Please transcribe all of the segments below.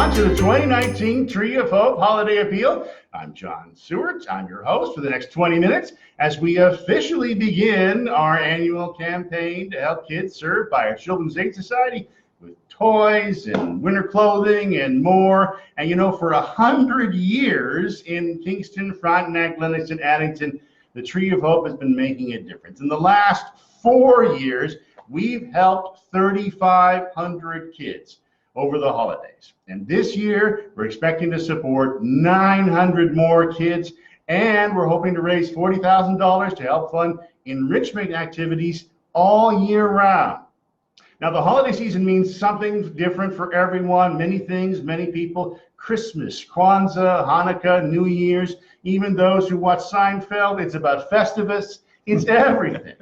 on to the 2019 Tree of Hope Holiday Appeal. I'm John Seward. I'm your host for the next 20 minutes as we officially begin our annual campaign to help kids served by our Children's Aid Society with toys and winter clothing and more. And you know, for 100 years in Kingston, Frontenac, Lennox, and Addington, the Tree of Hope has been making a difference. In the last 4 years, we've helped 3,500 kids over the holidays. And this year, we're expecting to support 900 more kids, and we're hoping to raise $40,000 to help fund enrichment activities all year round. Now, the holiday season means something different for everyone, many things, many people. Christmas, Kwanzaa, Hanukkah, New Year's, even those who watch Seinfeld, it's about Festivus, it's everything.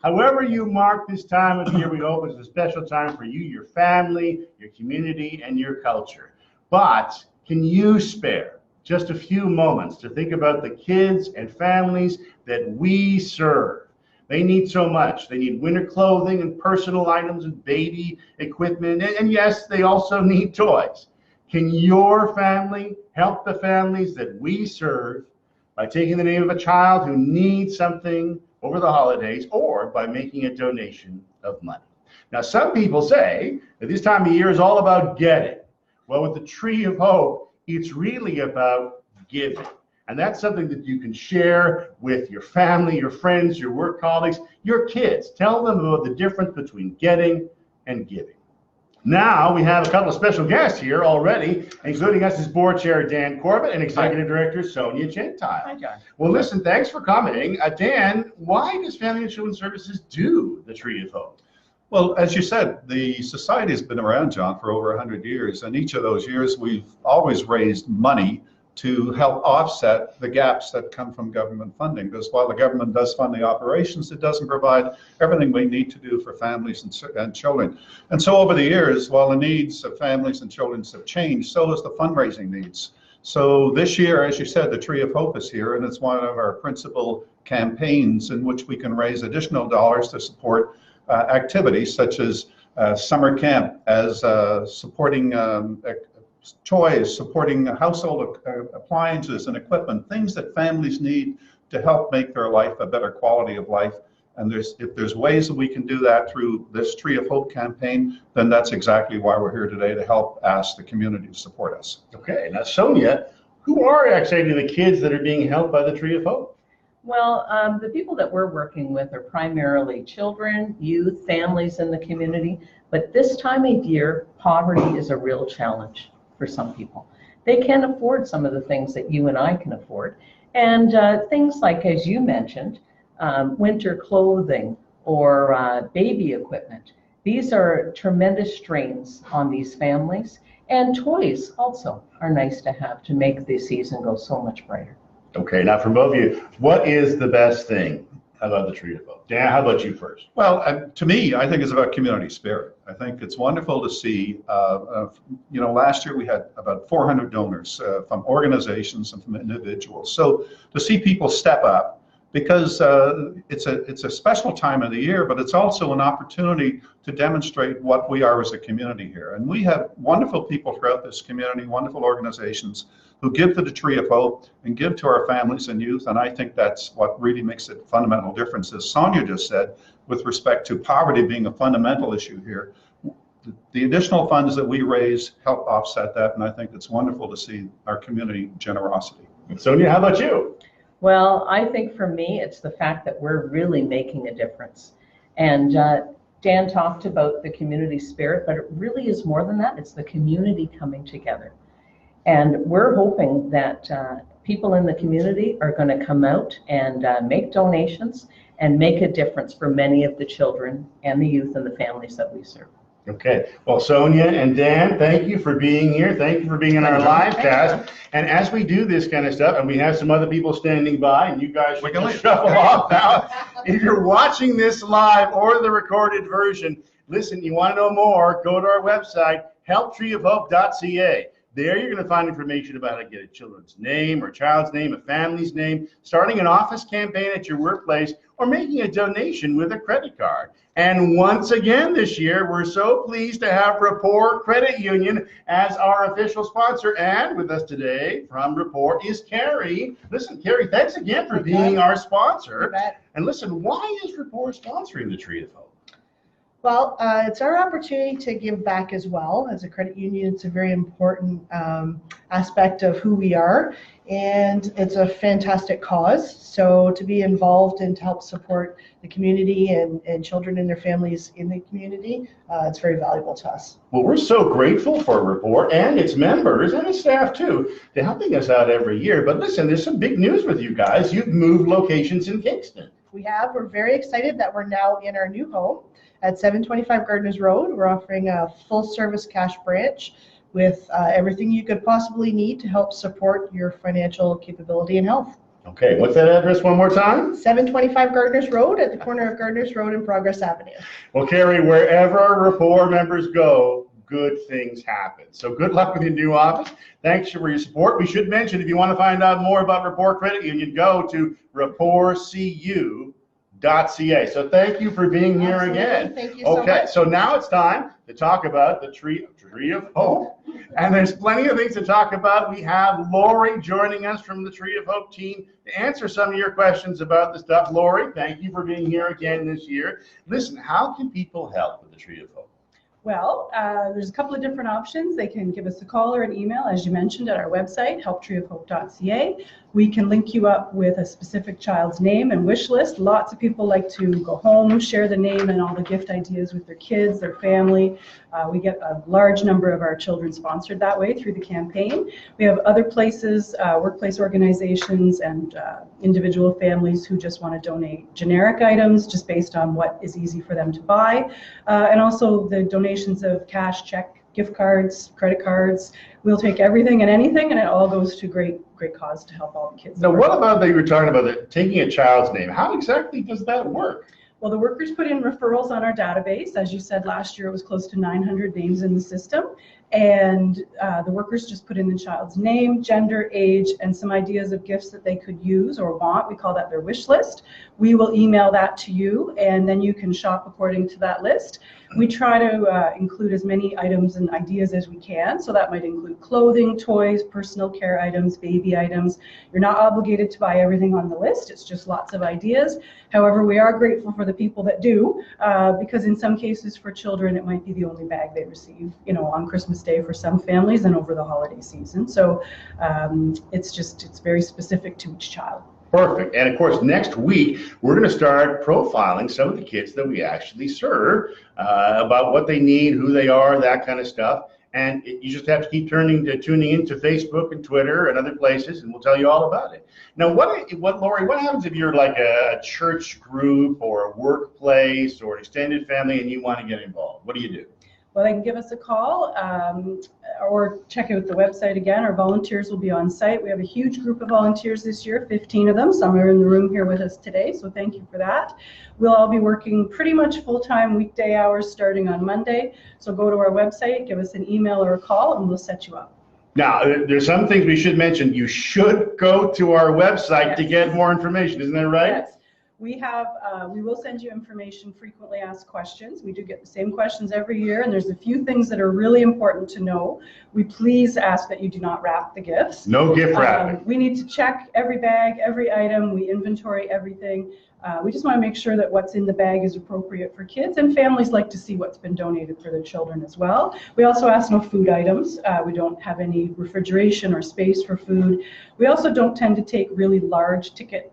However you mark this time of year, we hope it's a special time for you, your family, your community, and your culture. But can you spare just a few moments to think about the kids and families that we serve? They need so much. They need winter clothing and personal items and baby equipment. And yes, they also need toys. Can your family help the families that we serve by taking the name of a child who needs something over the holidays, or by making a donation of money? Now, some people say that this time of year is all about getting. Well, with the Tree of Hope, it's really about giving. And that's something that you can share with your family, your friends, your work colleagues, your kids. Tell them about the difference between getting and giving. Now, we have a couple of special guests here already, including us as Board Chair Dan Corbett and Executive Director Sonia Gentile. Hi, John. Well, listen, thanks for coming. Dan, why does Family and Children's Services do the Tree of Hope? Well, as you said, the society has been around, John, for over 100 years. And each of those years, we've always raised money to help offset the gaps that come from government funding. Because while the government does fund the operations, it doesn't provide everything we need to do for families and children. And so over the years, while the needs of families and children have changed, so has the fundraising needs. So this year, as you said, the Tree of Hope is here, and it's one of our principal campaigns in which we can raise additional dollars to support activities such as summer camp, as supporting toys, supporting household appliances and equipment, things that families need to help make their life a better quality of life. And if there's ways that we can do that through this Tree of Hope campaign, then that's exactly why we're here today, to help ask the community to support us. Okay, now Sonia, who are actually the kids that are being helped by the Tree of Hope? Well, the people that we're working with are primarily children, youth, families in the community. But this time of year, poverty is a real challenge for some people. They can't afford some of the things that you and I can afford. And things like, as you mentioned, winter clothing or baby equipment. These are tremendous strains on these families. And toys also are nice to have to make the season go so much brighter. Okay, now for both of you, what is the best thing about the Tree of Hope? Dan, how about you first? Well, to me, I think it's about community spirit. I think it's wonderful to see, last year we had about 400 donors from organizations and from individuals. So to see people step up, because it's a special time of the year, but it's also an opportunity to demonstrate what we are as a community here. And we have wonderful people throughout this community, wonderful organizations who give to the Tree of Hope and give to our families and youth. And I think that's what really makes it a fundamental difference. As Sonia just said, with respect to poverty being a fundamental issue here, the additional funds that we raise help offset that. And I think it's wonderful to see our community generosity. Sonia, how about you? Well, I think for me, it's the fact that we're really making a difference. And Dan talked about the community spirit, but it really is more than that. It's the community coming together. And we're hoping that people in the community are going to come out and make donations and make a difference for many of the children and the youth and the families that we serve. Okay, well, Sonia and Dan, thank you for being here. Thank you for being in our live cast. And as we do this kind of stuff, and we have some other people standing by, and you guys should just shuffle off now. If you're watching this live or the recorded version, listen, you want to know more, go to our website, helptreeofhope.ca. There you're going to find information about how to get a children's name or child's name, a family's name, starting an office campaign at your workplace, or making a donation with a credit card. And once again this year, we're so pleased to have Rapport Credit Union as our official sponsor. And with us today from Rapport is Carrie. Listen, Carrie, thanks again for being our sponsor. And listen, why is Rapport sponsoring the Tree of Hope? Well, it's our opportunity to give back as well. As a credit union, it's a very important aspect of who we are, and it's a fantastic cause. So to be involved and to help support the community and children and their families in the community, it's very valuable to us. Well, we're so grateful for Rapport and its members and its staff too, to helping us out every year. But listen, there's some big news with you guys. You've moved locations in Kingston. We have. We're very excited that we're now in our new home at 725 Gardeners Road. We're offering a full-service cash branch with everything you could possibly need to help support your financial capability and health. Okay, what's that address one more time? 725 Gardeners Road at the corner of Gardeners Road and Progress Avenue. Well, Carrie, wherever Rapport members go, good things happen. So good luck with your new office. Thanks for your support. We should mention, if you want to find out more about Rapport Credit Union, go to rapportcu.ca. So thank you for being here again. Thank you so much. Okay, so now it's time to talk about the Tree of Hope. And there's plenty of things to talk about. We have Lori joining us from the Tree of Hope team to answer some of your questions about the stuff. Lori, thank you for being here again this year. Listen, how can people help with the Tree of Hope? Well, there's a couple of different options. They can give us a call or an email, as you mentioned, at our website, helptreeofhope.ca. We can link you up with a specific child's name and wish list. Lots of people like to go home, share the name and all the gift ideas with their kids, their family. We get a large number of our children sponsored that way through the campaign. We have other places, workplace organizations and individual families who just want to donate generic items just based on what is easy for them to buy. And also the donations of cash, check, gift cards, credit cards. We'll take everything and anything, and it all goes to great cause to help all the kids. Now, what about that you were talking about, taking a child's name? How exactly does that work? Well, the workers put in referrals on our database. As you said, last year it was close to 900 names in the system. And the workers just put in the child's name, gender, age, and some ideas of gifts that they could use or want. We call that their wish list. We will email that to you, and then you can shop according to that list. We try to include as many items and ideas as we can. So that might include clothing, toys, personal care items, baby items. You're not obligated to buy everything on the list. It's just lots of ideas. However, we are grateful for the people that do, because in some cases for children, it might be the only bag they receive, on Christmas Day for some families and over the holiday season. So it's very specific to each child. Perfect. And of course, next week, we're going to start profiling some of the kids that we actually serve, about what they need, who they are, that kind of stuff. And you just have to keep tuning into Facebook and Twitter and other places, and we'll tell you all about it. Now, Lori, what happens if you're like a church group or a workplace or an extended family and you want to get involved? What do you do? Well, they can give us a call or check out the website again. Our volunteers will be on site. We have a huge group of volunteers this year, 15 of them. Some are in the room here with us today, so thank you for that. We'll all be working pretty much full-time weekday hours starting on Monday. So go to our website, give us an email or a call, and we'll set you up. Now, there's some things we should mention. You should go to our website to get more information. Isn't that right? Yes. We will send you information, frequently asked questions. We do get the same questions every year, and there's a few things that are really important to know. We please ask that you do not wrap the gifts. No gift wrapping. We need to check every bag, every item. We inventory everything. We just want to make sure that what's in the bag is appropriate for kids, and families like to see what's been donated for their children as well. We also ask no food items. We don't have any refrigeration or space for food. We also don't tend to take really large ticket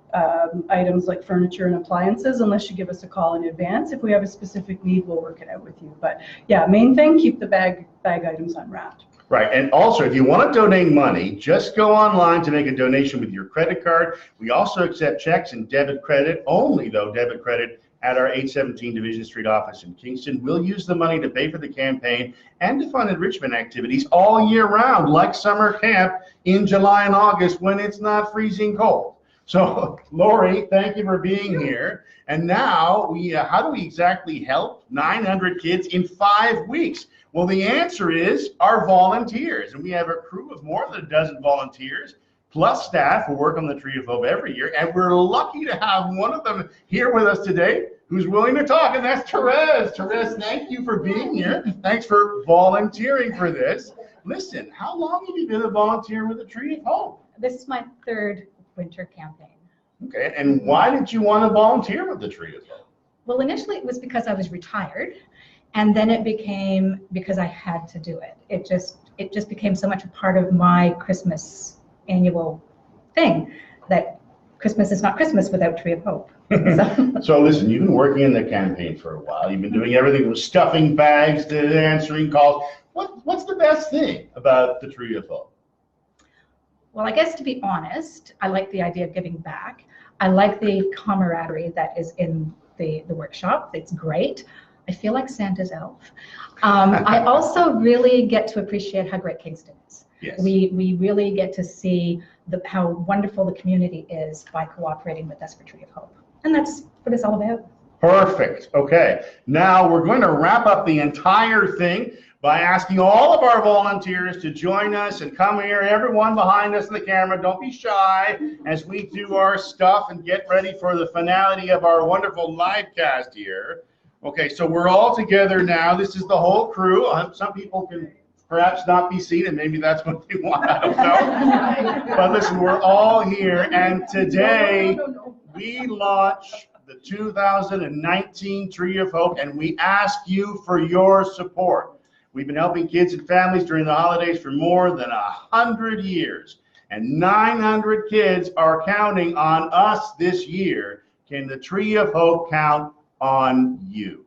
items like furniture and appliances unless you give us a call in advance. If we have a specific need, we'll work it out with you. But yeah, main thing, keep the bag items unwrapped. Right, and also if you want to donate money, just go online to make a donation with your credit card. We also accept checks and debit credit, only though debit credit, at our 817 Division Street office in Kingston. We'll use the money to pay for the campaign and to fund enrichment activities all year round, like summer camp in July and August when it's not freezing cold. So, Lori, thank you for being here. And now, how do we exactly help 900 kids in 5 weeks? Well, the answer is our volunteers. And we have a crew of more than a dozen volunteers plus staff who work on the Tree of Hope every year. And we're lucky to have one of them here with us today who's willing to talk, and that's Therese. Therese, thank you for being here. Thanks for volunteering for this. Listen, how long have you been a volunteer with the Tree of Hope? This is my third winter campaign. Okay, and why did you want to volunteer with the Tree of Hope? Well, initially it was because I was retired, and then it became because I had to do it. It just became so much a part of my Christmas annual thing that Christmas is not Christmas without Tree of Hope. So listen, you've been working in the campaign for a while. You've been doing everything from stuffing bags to answering calls. What's the best thing about the Tree of Hope? Well, I guess to be honest, I like the idea of giving back. I like the camaraderie that is in the workshop. It's great. I feel like Santa's elf. I also really get to appreciate how great Kingston is. Yes. We really get to see how wonderful the community is by cooperating with us for Tree of Hope. And that's what it's all about. Perfect. Okay. Now we're going to wrap up the entire thing by asking all of our volunteers to join us and come here. Everyone behind us in the camera, don't be shy as we do our stuff and get ready for the finality of our wonderful live cast here. Okay, so we're all together now. This is the whole crew. Some people can perhaps not be seen, and maybe that's what they want. I don't know. But listen, we're all here, and today we launch the 2019 Tree of Hope, and we ask you for your support. We've been helping kids and families during the holidays for more than 100 years, and 900 kids are counting on us this year. Can the Tree of Hope count on you?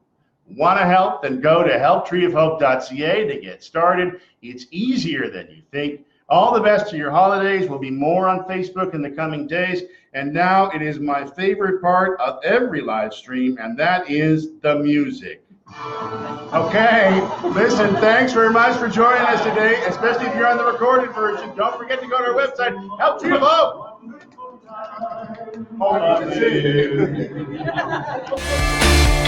Want to help? Then go to helptreeofhope.ca to get started. It's easier than you think. All the best to your holidays. We'll be more on Facebook in the coming days. And now it is my favorite part of every live stream, and that is the music. Okay, listen, thanks very much for joining us today, especially if you're on the recorded version. Don't forget to go to our website, Help Tree of Hope. Hold on.